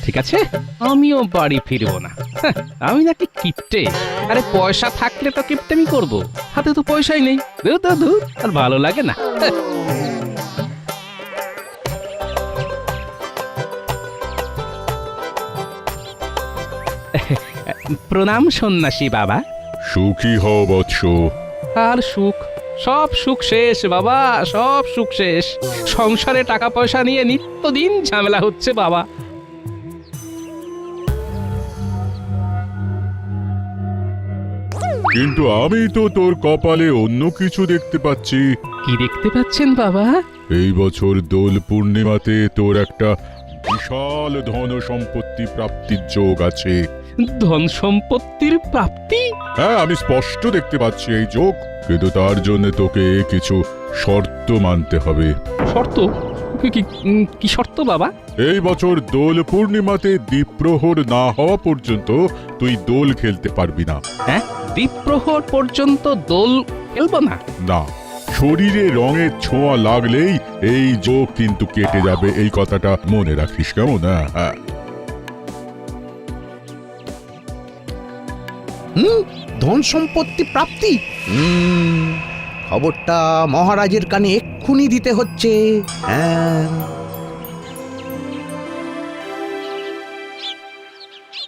ঠিক আছে, আমিও বাড়ি ফিরবো না। হ্যাঁ, আমি নাকি কিপটে? আরে পয়সা থাকলে তো কিপটেমি করব, হাতে তো পয়সাই নেই। দূর দূর দূর, আর ভালো লাগে না। হ্যাঁ। প্রণাম সন্ন্যাসী বাবা। সুখী হও বৎস। আর সুখ, সব সুখ শেষ বাবা, সব সুখ শেষ। সংসারে টাকা পয়সা নিয়ে নিত্যদিন ঝামেলা হচ্ছে বাবা। কিন্তু আমি তো তোর কপালে অন্য কিছু দেখতে পাচ্ছি। কি দেখতে পাচ্ছেন বাবা? এই বছর দোল পূর্ণিমাতে তোর একটা বিশাল ধন সম্পত্তি প্রাপ্তির যোগ আছে। ধন সম্পত্তির প্রাপ্তি? হ্যাঁ, আমি স্পষ্ট দেখতে পাচ্ছি এই যোগ, কিন্তু তার জন্য তোকে কিছু শর্ত মানতে হবে। শর্ত? কি শর্ত বাবা? এই বছর দোল পূর্ণিমাতে দ্বীপ্রহর না হওয়া পর্যন্ত তুই দোল খেলতে পারবি না। হ্যাঁ, দ্বীপ্রহর পর্যন্ত দোল খেলবো না? না, শরীরে রঙের ছোঁয়া লাগলেই এই যোগ কিন্তু কেটে যাবে, এই কথাটা মনে রাখিস, কেমন? হ্যাঁ। ধন সম্পত্তি প্রাপ্তি। খবরটা মহারাজের কানে এক্ষুনি দিতে হচ্ছে। হ্যাঁ,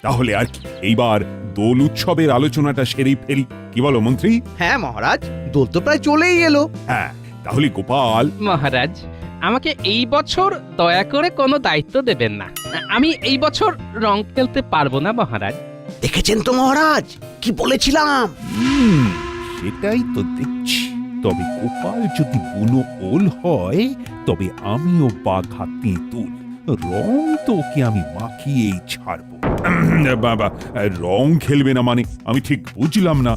তাহলে আর কি, এইবার দোল উৎসবের আলোচনাটা সেরেই ফেলি, কি বলো মন্ত্রী? হ্যাঁ মহারাজ, দোল তো প্রায় চলেই এলো। হ্যাঁ, তাহলে গোপাল। মহারাজ, আমাকে এই বছর দয়া করে কোনো দায়িত্ব দেবেন না। আমি এই বছর রং খেলতে পারবো না মহারাজ। দেখেছেন তো মহারাজ, কি বলেছিলাম? সেটাই তো দেখছি। তবে গোপাল যদি বুনো ওল হয়, তবে আমিও বাঘা তেঁতুল। রং তো ওকে আমি মাখিয়েই ছাড়বো। বাবা, রং খেলবে না মানে আমি ঠিক বুঝলাম না।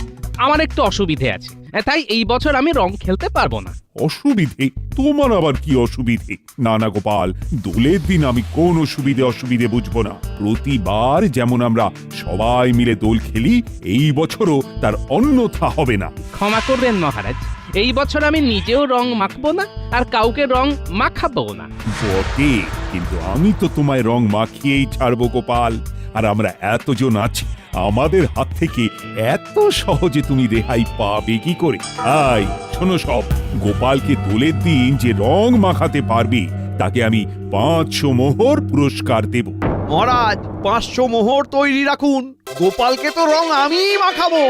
আমার একটু অসুবিধে আছে, তাই এই বছর আমি রং খেলতে পারবো না। অসুবিধে? তোমার আবার কি অসুবিধে? না না গোপাল, দোলের দিন আমি কোন অসুবিধে বুঝবো না। প্রতিবার যেমন আমরা সবাই মিলে দোল খেলি, এই বছরও তার অন্যথা হবে না। ক্ষমা করবেন মহারাজ, এই বছর আমি নিজেও রং মাখবো না, আর কাউকে রং মাখাবো না। বটে, কিন্তু আমি তো তোমায় রং মাখিয়েই ছাড়বো গোপাল। আর আমরা এতজন আছি, আমাদের হাত থেকে এত সহজে তুমি রেহাই পাবে কি করে? আই শোনো সব, গোপালকে দোলের দিন যে রং মাখাতে পারবে তাকে আমি 500 মোহর পুরস্কার দেব। মহারাজ, 500 মোহর তৈরি রাখুন। গোপালকে তো রং আমিই মাখাবো।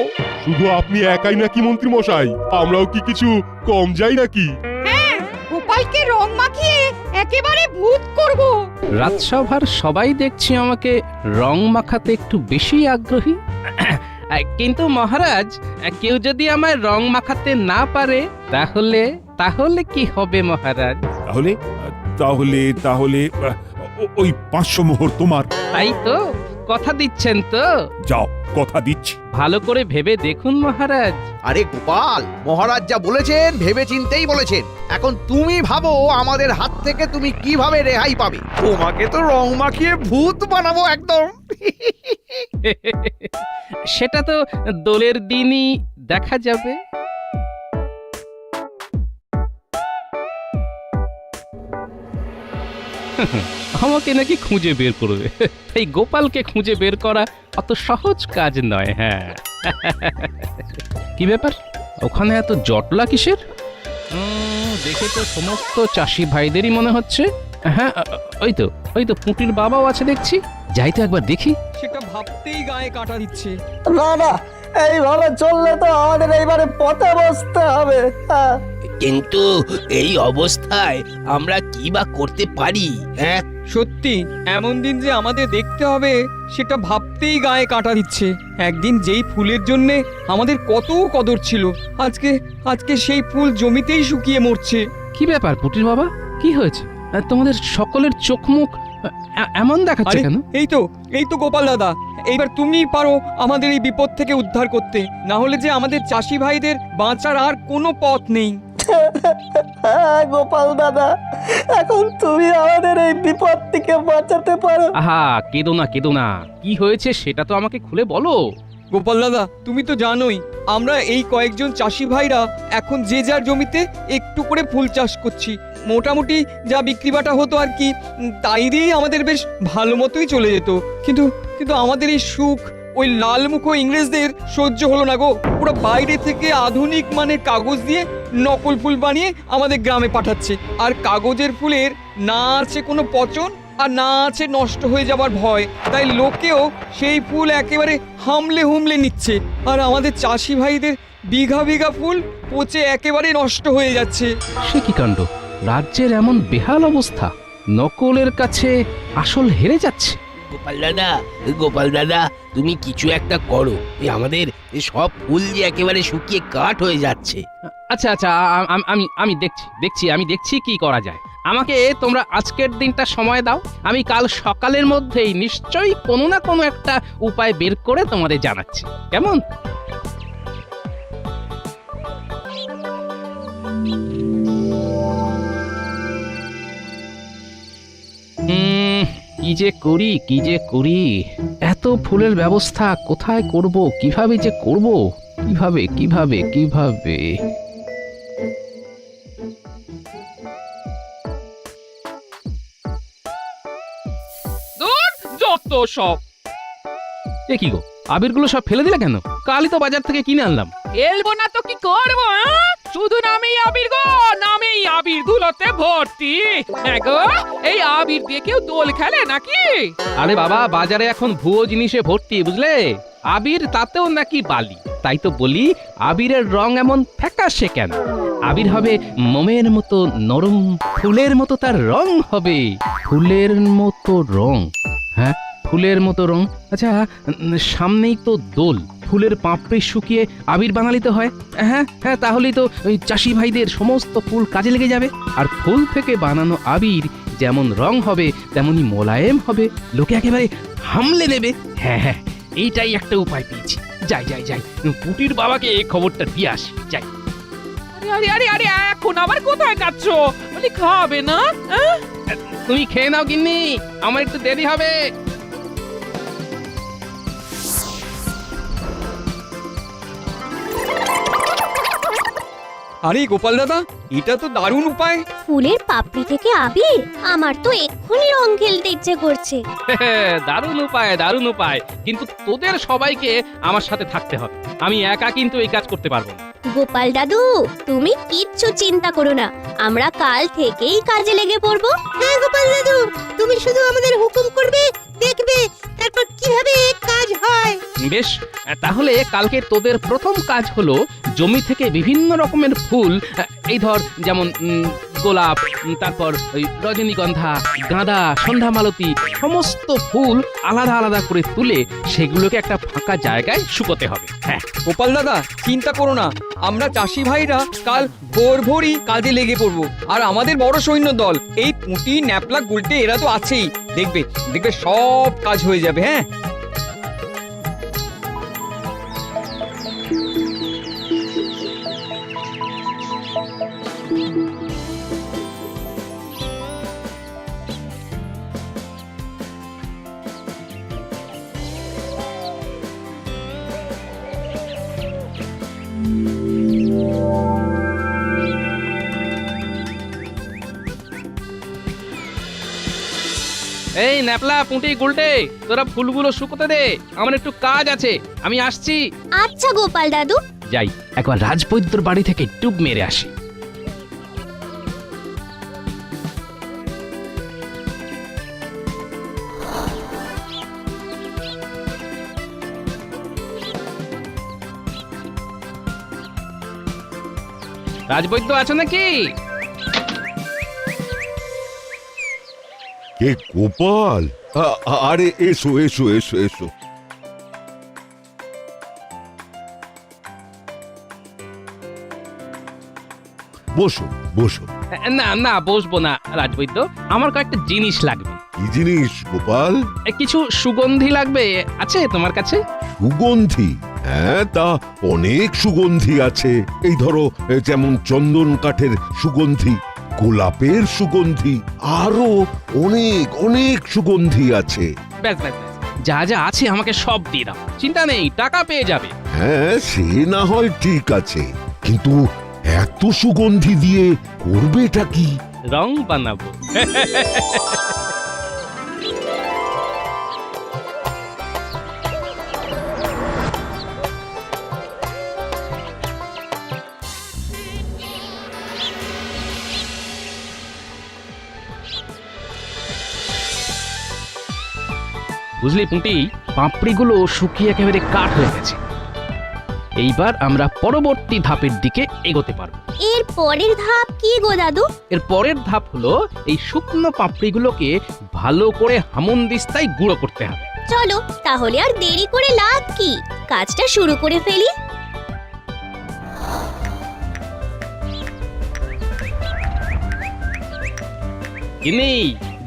শুধু আপনি একাই নাকি মন্ত্রী মশাই? আমরাও কি কিছু কম যাই নাকি? গোপালকে রং মাখিয়ে একেবারে ভূত করব। রাজসভার সবাই দেখছি আমাকে রং মাখাতে একটু বেশি আগ্রহী। কিন্তু মহারাজ, কেউ যদি আমায় রং মাখাতে না পারে, তাহলে তাহলে কি হবে মহারাজ? তাহলে তাহলে তাহলে ওই 500 মোহর তোমার। তাই তো? কথা দিচ্ছেন তো? যাও, কথা দিচ্ছি। ভালো করে ভেবে দেখুন মহারাজ। আরে গোপাল, মহারাজ যা বলেছেন ভেবে চিন্তেই বলেছেন। এখন তুমি ভাবো আমাদের হাত থেকে তুমি কিভাবে রেহাই পাবে। তোমাকে তো রং মাখিয়ে ভূত বানাবো একদম। সেটা তো দোলের দিনই দেখা যাবে। আমাকে নাকি খুঁজে বের করবে, এই গোপালকে খুঁজে বের করা অত সহজ কাজ নয়। হ্যাঁ, কি ব্যাপার, ওখানে এত জটলা কিসের? দেখে তো সমস্ত চাষি ভাইদেরই মনে হচ্ছে। হ্যাঁ, ওই তো পুঁটির বাবাও আছে দেখছি। যাই তো একবার দেখি। সেটা ভাবতেই গায়ে কাটা দিচ্ছে। না না, এইভাবে চললে তো আমাদের এইবারে পথে বসতে হবে। কিন্তু এই অবস্থায় আমরা কি বা করতে পারি? হ্যাঁ, সত্যি এমন দিন যে আমাদের দেখতে হবে, সেটা ভাবতেই গায়ে কাটা দিচ্ছে। একদিন যেই ফুলের জন্যে আমাদের কত কদর ছিল, আজকে সেই ফুল জমিতেই শুকিয়ে মরছে। কি ব্যাপার পুটির বাবা, কি হয়েছে? তোমাদের সকলের চোখ মুখ এমন দেখাচ্ছে কেন? এই তো গোপাল দাদা, এইবার তুমিই পারো আমাদের এই বিপদ থেকে উদ্ধার করতে। না হলে যে আমাদের চাষি ভাইদের বাঁচার আর কোনো পথ নেই। গোপাল দাদা, এখন তুমি আমাদের এই বিপদ থেকে বাঁচাতে পারো। আহা, কেঁদো না, কি হয়েছে সেটা তো আমাকে খুলে বলো। গোপাল দাদা, তুমি তো জানোই আমরা এই কয়েকজন চাষি ভাইরা এখন যে যার জমিতে একটু করে ফুল চাষ করছি। মোটামুটি যা বিক্রি বাটা হতো আর কি, তাই দিয়েই আমাদের বেশ ভালো মতোই চলে যেত। কিন্তু কিন্তু আমাদের এই সুখ ওই লালমুখো ইংরেজদের সহ্য হলো না গো। ওরা বাইরে থেকে আধুনিক মানের কাগজ দিয়ে নকল ফুল বানিয়ে আমাদের গ্রামে পাঠাচ্ছে। আর কাগজের ফুলের না আছে কোনো পচন আর না আছে নষ্ট হয়ে যাবার ভয়, তাই লোকেও সেই ফুল একেবারে হামলে হুমলে নিচ্ছে। আর আমাদের চাষি ভাইদের বিঘা বিঘা ফুল পচে একেবারে নষ্ট হয়ে যাচ্ছে। সে কি কাণ্ড! রাজ্যের এমন বেহাল অবস্থা, নকলের কাছে আসল হেরে যাচ্ছে। গোপাল দাদা তুমি কিছু একটা করো, আমাদের সব ফুল যে একেবারে শুকিয়ে কাঠ হয়ে যাচ্ছে। আচ্ছা আচ্ছা, আমি দেখছি কি করা যায়। আমাকে তোমরা আজকের দিনটা সময় দাও, আমি কাল সকালের মধ্যেই নিশ্চয়ই কোনো না কোনো একটা উপায় বের করে তোমাদের জানাচ্ছি, কেমন? কি যে করি এত ফুলের ব্যবস্থা কোথায় করব, কিভাবে যে করব, কিভাবে যত সব। এ কি গো, আবিরগুলো সব ফেলে দিলে কেন? কালই তো বাজার থেকে কিনে আনলাম। এলবো না তো কি করবো? শুধু নামেই আবির গো, নামেই আবির ধুলোতে ভর্তি। হ্যাঁ গো, এই আবির দিয়ে কেউ দোল খেলে নাকি? আরে বাবা, বাজারে এখন ভুয়ো জিনিসে ভর্তি, বুঝলে? আবির তাতেও নাকি বালি। তাই তো বলি, আবিরের রং এমন ফ্যাকাশে কেন? আবির হবে মোমের মতো নরম, ফুলের মতো তার রং হবে। ফুলের মতো রং? হ্যাঁ, ফুলের মতো রং। আচ্ছা, সামনেই তো দোল, ফুলের পাপড়ি শুকিয়ে আবির বানালিতে হয়। হ্যাঁ হ্যাঁ, তাহলেই তো ওই চাষি ভাইদের সমস্ত ফুল কাজে লেগে যাবে। আর ফুল থেকে বানানো আবির যেমন রং হবে তেমনি মোলায়েম হবে, লোকে একেবারে হামলে নেবে। হ্যাঁ হ্যাঁ, এইটাই একটা উপায় পেয়েছি। যাই পুটির বাবাকে এই খবরটা দিয়ে আসি, যাই। আরে আরে আরে আরে, এখন আবার কোথায় যাচ্ছ? বলি খাবে না? তুমি খেয়ে নাও গিন্নি, আমার একটু দেরি হবে। আরে গোপাল দাদা, এটা তো দারুণ উপায়। ফুলের পাপড়ি থেকে আবির? আমার তো এক্ষুনি রং খেলতে ইচ্ছে করছে। দারুণ উপায়, কিন্তু তোদের সবাইকে আমার সাথে থাকতে হবে। আমি একা কিন্তু এই কাজ করতে পারবো না। গোপাল দাদু, তুমি কিচ্ছু চিন্তা করো না, আমরা কাল থেকেই কাজে লেগে পড়বো। হ্যাঁ গোপাল দাদু, তুমি শুধু আমাদের হুকুম করবে, দেখবে তারপর কিভাবে কাজ হয়। বেশ, তাহলে কালকে তোদের প্রথম কাজ হলো জমি থেকে বিভিন্ন রকমের ফুল, এই ধর যেমন গোলাপ, তারপর ওই রজনীগন্ধা, গাঁদা, সন্ধ্যামালতী, সমস্ত ফুল আলাদা আলাদা করে তুলে সেগুলোকে একটা ফাঁকা জায়গায় শুকোতে হবে। হ্যাঁ গোপাল দাদা, চিন্তা করো না, আমরা চাষি ভাইরা কাল ভোরই কাজে লেগে পড়বো। আর আমাদের বড় সৈন্য দল, এই পুঁটি, ন্যাপলা, গুলটে, এরা তো আছেই। দেখবে সব কাজ হয়ে যাবে। হ্যাঁ, এই ন্যাপলা, পুঁটি, গুলটে, তোরা ফুলগুলো শুকোতে দে, আমার একটু কাজ আছে, আমি আসছি। আচ্ছা গোপাল দাদু। যাই, একবার রাজবৈদ্যর বাড়ি থেকে টুপ মেরে আসি। রাজবৈদ্য আছো নাকি? কে গোপাল? আরে এসো এসো এসো এসো। বসো বসো। না বসবো না রাজবৈদ্য, আমার কয়েকটা জিনিস লাগবে। কি জিনিস গোপাল? কিছু সুগন্ধি লাগবে, আছে তোমার কাছে? সুগন্ধি? হ্যাঁ, তা অনেক সুগন্ধি আছে। এই ধরো, যেমন চন্দন কাঠের সুগন্ধি, গোলাপের সুগন্ধি, আরো অনেক অনেক সুগন্ধি আছে। ব্যাস, যা যা আছে আমাকে সব দিয়ে দাও, চিন্তা নেই, টাকা পেয়ে যাবে। হ্যাঁ, সে না হয় ঠিক আছে, কিন্তু এত সুগন্ধি দিয়ে করবেটা কি? রং বানাবো। বুঝলি পুঁটি, পাপড়িগুলো শুকিয়ে একেবারে কাঠ হয়ে গেছে। এইবার আমরা পরবর্তী ধাপের দিকে এগোতে পারবো। এর পরের ধাপ কি গো দাদু? এর পরের ধাপ হলো এই শুকনো পাপড়িগুলোকে ভালো করে হামনদিস্তায় গুঁড়ো করতে হবে। চলো তাহলে আর দেরি করে লাভ কি, কাজটা শুরু করে ফেলি। কিনি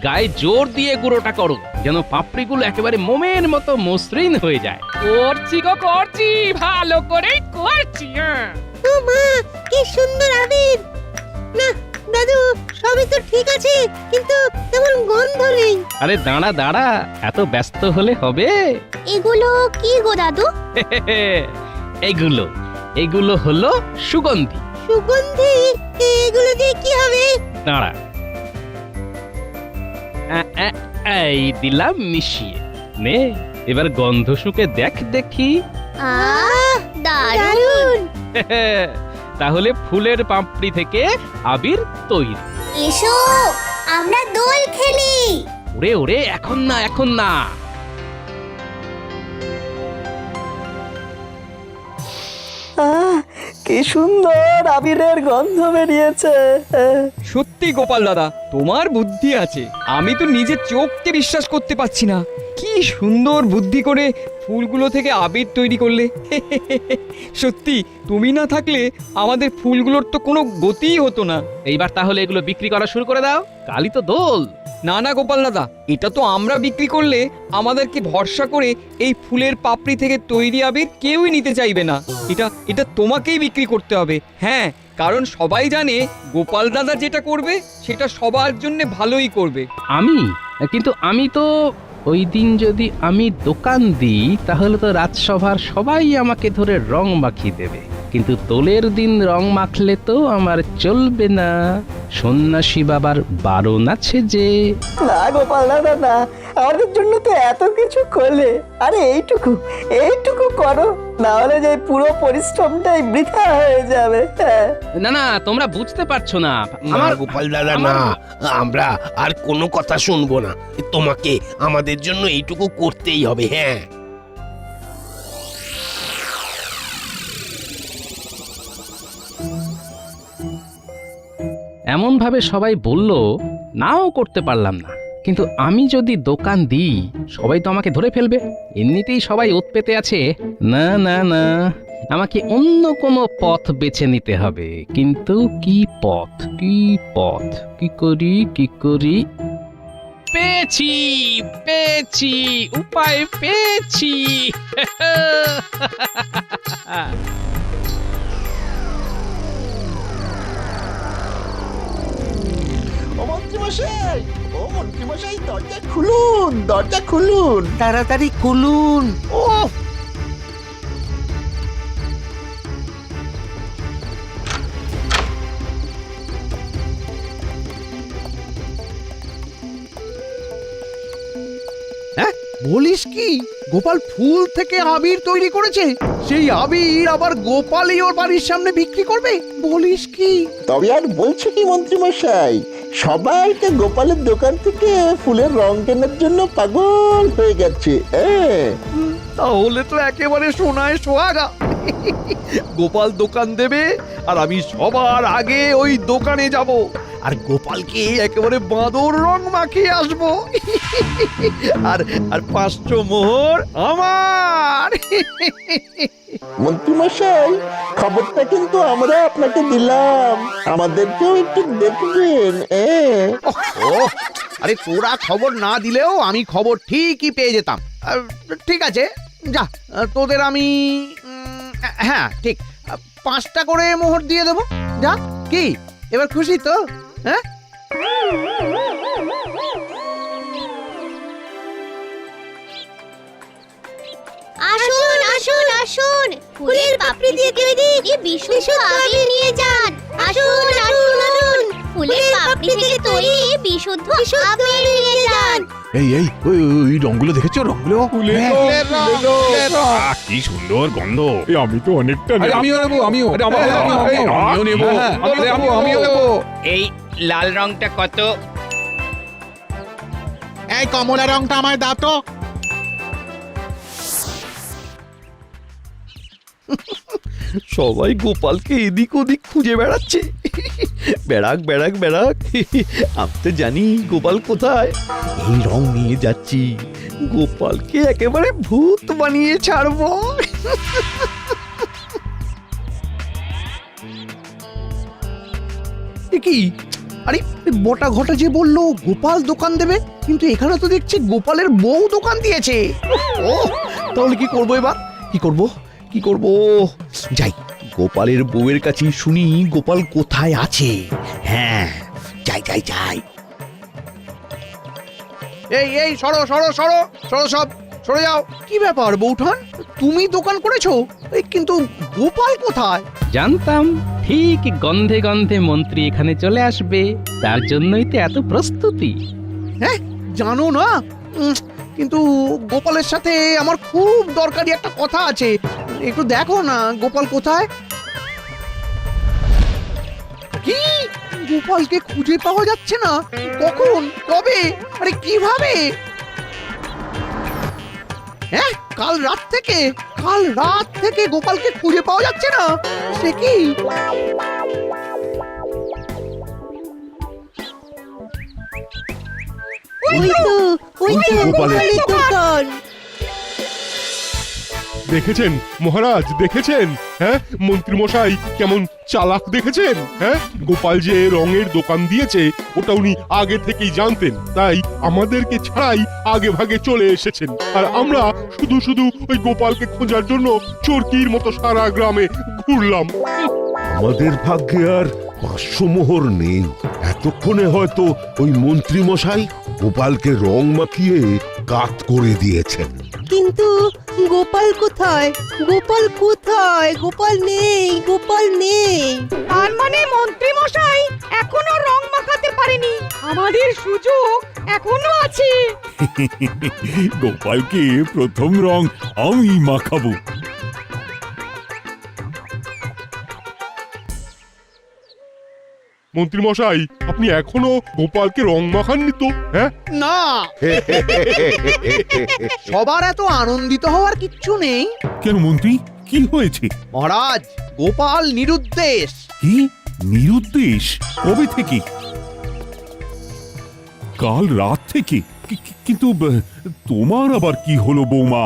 গায়ে জোর দিয়ে গুঁড়োটা করো, যেন পাপড়িগুলো একেবারে মোমের মতো মসৃণ হয়ে যায়। করছি গো করছি, ভালো করেই করছি। হ্যাঁ ও মা, কি সুন্দর আবির! না দাদু, সবই তো ঠিক আছে, কিন্তু তেমন গন্ধ নেই। আরে দাঁড়া দাঁড়া, এত ব্যস্ত হলে হবে? এগুলো কি গো দাদু? এগুলো এগুলো হলো সুগন্ধি। সুগন্ধি? এগুলো দিয়ে কি হবে? দাঁড়া, এই দিলাম মিশিয়ে নে, এবার গন্ধ শুকে দেখ দেখি। আহ, দারুণ! তাহলে ফুলের পাপড়ি থেকে আবির তৈরি। এসো আমরা দোল খেলি। ওরে ওরে, এখন না এখন না। কি সুন্দর আবিরের গন্ধ বেরিয়েছে। সত্যি গোপাল দাদা, তোমার বুদ্ধি আছে। আমি তো নিজের চোখকে বিশ্বাস করতে পারছি না। কি সুন্দর বুদ্ধি করে ফুলগুলো থেকে আবির তৈরি করলে। সত্যি তুমি না থাকলে আমাদের ফুলগুলোর তো কোনো গতিই হতো না। এইবার তাহলে এগুলো বিক্রি করা শুরু করে দাও, কালই তো দোল। না না গোপাল দাদা, এটা তো আমরা বিক্রি করলে আমাদেরকে ভরসা করে এই ফুলের পাপড়ি থেকে তৈরি আবির কেউই নিতে চাইবে না। এটা তোমাকেই বিক্রি করতে হবে। হ্যাঁ, কারণ সবাই জানে গোপাল দাদা যেটা করবে সেটা সবার জন্য ভালোই করবে। কিন্তু আমি তো ওই দিন যদি আমি দোকান দিই তাহলে তো রাজসভার সবাই আমাকে ধরে রং মাখিয়ে দেবে, কিন্তু দোলের দিন রং মাখলে তো আমার চলবে না। সন্ন্যাসী বাবার বারণ আছে যে। না গোপাল দাদা না, আমাদের জন্য তো এত কিছু করলে, আরে এইটুকু করো, না হলে যে পুরো পরিশ্রমটাই বৃথা হয়ে যাবে। না না, তোমরা বুঝতে পারছো না। না গোপাল দাদা না, আমরা আর কোনো কথা শুনবো না। তোমাকে আমাদের জন্য এইটুকু করতেই হবে। হ্যাঁ, এমন ভাবে সবাই বলল, নাও করতে পারলাম না। কিন্তু আমি যদি দোকান দিই সবাই তো আমাকে ধরে ফেলবে, এমনিতেই সবাই ওত পেতে আছে। না না না, আমাকে অন্য কোনো পথ বেছে নিতে হবে। কিন্তু কি পথ, কি করি? পেয়েছি উপায় পেয়েছি। মন্ত্রীমশাই দরজা খুলুন, তাড়াতাড়ি খুলুন। ও হ্যাঁ, বলিস কি? গোপাল ফুল থেকে আবির তৈরি করেছে, সেই আবির আবার গোপালই ওর বাড়ির সামনে বিক্রি করবে? বলিস কি? তবে আর বলছো কি মন্ত্রীমশাই, সবাইকে গোপালের দোকান থেকে ফুলের রং কেনার জন্য পাগল হয়ে গেছে। তাহলে তো একেবারে সোনায় সোহাগা। গোপাল দোকান দেবে আর আমি সবার আগে ওই দোকানে যাব, আর গোপালকে একেবারে বাঁদর রং মাখিয়ে আসবো। আর 500 মোহর আমার। মন্ত্রীমশাই, খবরটা কিন্তু আমরা আপনাকে দিলাম, আমাদেরকেও একটু দেখবেন। আরে তোরা খবর না দিলেও আমি খবর ঠিকই পেয়ে যেতাম। ঠিক আছে, যা, তোদের আমি হ্যাঁ ঠিক 5টা করে মোহর দিয়ে দেবো। যা, কি এবার খুশি তো? হ্যাঁ, আসুন আসুন আসুন, ফুলের পাপড়ি দিয়ে তৈরি এই বিশুদ্ধ আবির নিয়ে যান। আসুন আসুন আসুন, ফুলের পাপড়ি থেকে তৈরি বিশুদ্ধ আবির নিয়ে যান। এই ওই রংগুলো দেখেছো রংগুলো? কি সুন্দর গন্ধ। আমি তো অনেকটা আমিও নেবো আমিও নেবো আমিও নেবো। এই লাল রংটা কত? এই কমলা রংটা আমায় দাও তো। সবাই গোপালকে এদিক ওদিক খুঁজে বেড়াচ্ছে। বেড়াক বেড়াক বেড়াক, আমি তো জানি গোপাল কোথায়। এই রং নিয়ে যাচ্ছি, গোপালকে একেবারে ভূত বানিয়ে ছাড়বো। কি আরে বটা ঘটা যে বললো গোপাল দোকান দেবে, কিন্তু এখানে তো দেখছি গোপালের বউ দোকান দিয়েছে। ও তাহলে কি করবো এবার? কি করব যাই গোপালের বউয়ের কাছে শুনি গোপাল কোথায় আছে। হ্যাঁ যাই। এই সরো সরে যাও। কি ব্যাপার বউঠান, তুমি দোকান করেছো, কিন্তু গোপাল কোথায়? জানতাম ঠিক গন্ধে গন্ধে মন্ত্রী এখানে চলে আসবে, তার জন্যই তো এত প্রস্তুতি। হ্যাঁ জানো না, কিন্তু গোপালের সাথে আমার খুব দরকারি একটা কথা আছে। একটু দেখো না গোপাল কোথায়। কি গোপালকে খুঁজে পাওয়া যাচ্ছে না? কখন, কবে, আরে কিভাবে? হ্যাঁ কাল রাত থেকে গোপালকে খুঁজে পাওয়া যাচ্ছে না, সে কি? ওই তো গোপালের দোকান। দেখেছেন মহারাজ, দেখেছেন? হ্যাঁ মন্ত্রী মশাই কেমন চালাক দেখেছেন? হ্যাঁ গোপাল যে রঙের দোকান দিয়েছে ওটা উনি আগে থেকেই জানতেন, তাই আমাদেরকে ছাড়াই আগে ভাগে চলে এসেছেন। আর আমরা শুধু ওই গোপালকে খোঁজার জন্য চরকির মতো সারা গ্রামে ঘুরলাম। আমাদের ভাগ্যে আর 500 মোহর নেই। এতক্ষণে হয়তো ওই মন্ত্রী মশাই গোপালকে রং মাখিয়ে কাত করে দিয়েছেন। কিন্তু গোপাল কোথায়? গোপাল নেই। তার মানে মন্ত্রী মশাই এখনো রং মাখাতে পারেনি, আমাদের সুযোগ এখনো আছে। গোপালকে প্রথম রং আমি মাখাবো। মন্ত্রী মশাই আপনি এখনো গোপালকে রং মাখাননি তো? হ্যাঁ না, সবার এত আনন্দিত হওয়ার কিচ্ছু নেই। কেন মন্ত্রী, কি হয়েছে? মহারাজ গোপাল নিরুদ্দেশ। কি নিরুদ্দেশ? কবে থেকে? কাল রাত থেকে? কিন্তু তোমার আবার কি হলো বৌমা?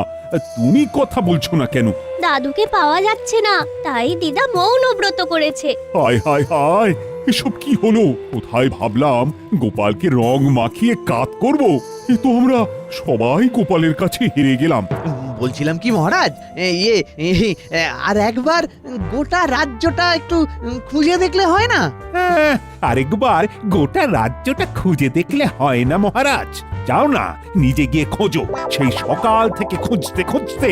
তুমি কথা বলছো না কেন? দাদুকে পাওয়া যাচ্ছে না, তাই দিদা মৌনব্রত করেছে। হায় হায় হায়, এসব কি হলো? কোথায় ভাবলাম গোপালকে রং মাখিয়ে কাত করব, এ তো আমরা সবাই গোপালের কাছে হেরে গেলাম। বলছিলাম কি মহারাজ, আর একবার গোটা রাজ্যটা একটু খুঁজে দেখলে হয় না? আরেকবার গোটা রাজ্যটা খুঁজে দেখলে হয় না মহারাজ? যাও না, নিজে গিয়ে খোঁজো। সেই সকাল থেকে খুঁজতে খুঁজতে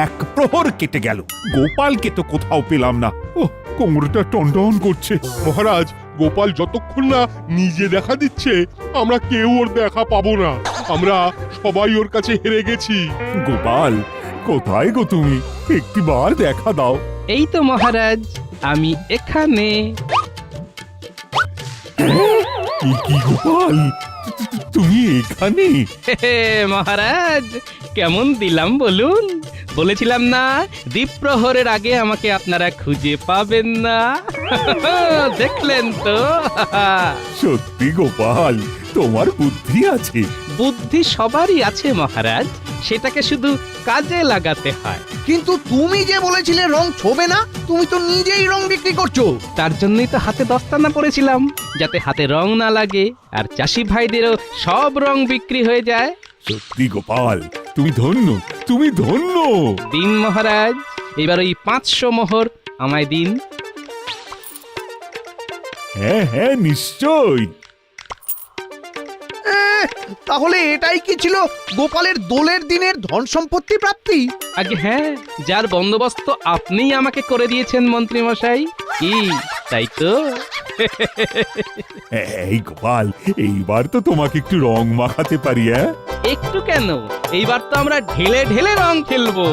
এক প্রহর কেটে গেল, গোপালকে তো কোথাও পেলাম না। ওহ, কোমরটা টনটন করছে। মহারাজ গোপাল যতক্ষণ না নিজে দেখা দিচ্ছে আমরা কেউ ওর দেখা পাবো না। আমরা সবাই ওর কাছে হেরে গেছি। গোপাল কোথায় গো তুমি? একটিবার দেখা দাও। এই তো মহারাজ, আমি এখানে। কি গোপাল, তুমি এখানে? মহারাজ কেমন দিলাম বলুন? বলেছিলাম না দ্বীপ্রহরের আগে আমাকে আপনারা খুঁজে পাবেন না। দেখলেন তো? সত্যি গোপাল, তোমার বুদ্ধি আছে। বুদ্ধি সবারই আছে মহারাজ, সেটাকে শুধু কাজে লাগাতে হয়। কিন্তু তুমি যে বলেছিলে রং ছোবে না, তুমি তো নিজেই রং বিক্রি করছো। তার জন্যই তো হাতে দস্তানা পড়েছিলাম, যাতে হাতে রং না লাগে আর চাষি ভাইদেরও সব রং বিক্রি হয়ে যায়। সত্যি গোপাল, তুমি ধন্য, তুমি ধন্য। দিন মহারাজ, এবার ওই 500 মোহর আমায় দিন। হ্যাঁ হ্যাঁ নিশ্চয়। তাহলে এটাই কি ছিল গোপালের দোলের দিনের ধন সম্পত্তি প্রাপ্তি? আগে হ্যাঁ, যার বন্দোবস্ত আপনিই আমাকে করে দিয়েছেন মন্ত্রী মশাই। কি তাই তো? এই গোপাল, এইবার তো তোমাকে একটু রং মাখাতে পারি। হ্যাঁ, একটু কেন, এইবার তো আমরা ঢেলে ঢেলে রং খেলবো।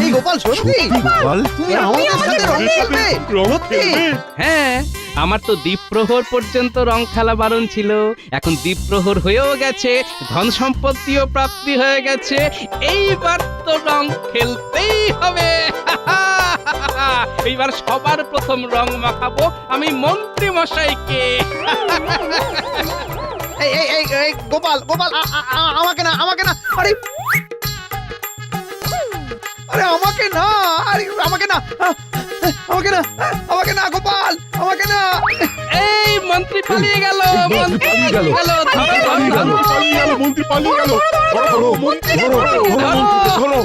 এই গোপাল সত্যি গোপাল তুমি আমাদের সাথে রং খেলবে রং সত্যি? খেলবে? হ্যাঁ, আমার তো দ্বীপ্রহর পর্যন্ত রং খেলা বারণ ছিল, এখন দ্বীপ্রহর হয়েও গেছে, ধন সম্পত্তিও প্রাপ্তি হয়ে গেছে, এইবার তো রং খেলতেই হবে। এইবার সবার প্রথম রং মাখাবো আমি মন্ত্রী মশাইকে। এই গোপাল গোপাল আমাকে না আমাকে না, আরে আরে আমাকে না, আরে আমাকে না, আমাকে না, আমাকে না গোপাল, আমাকে না। এই মন্ত্রী পালিয়ে গেল, মন্ত্রী পালিয়ে গেল, ধরো, ধরো, ধরো। পালিয়ে গেল, মন্ত্রী পালিয়ে গেল। ধরো, ধরো, মন্ত্রী, ধরো, ধরো, মন্ত্রীকে ধরো।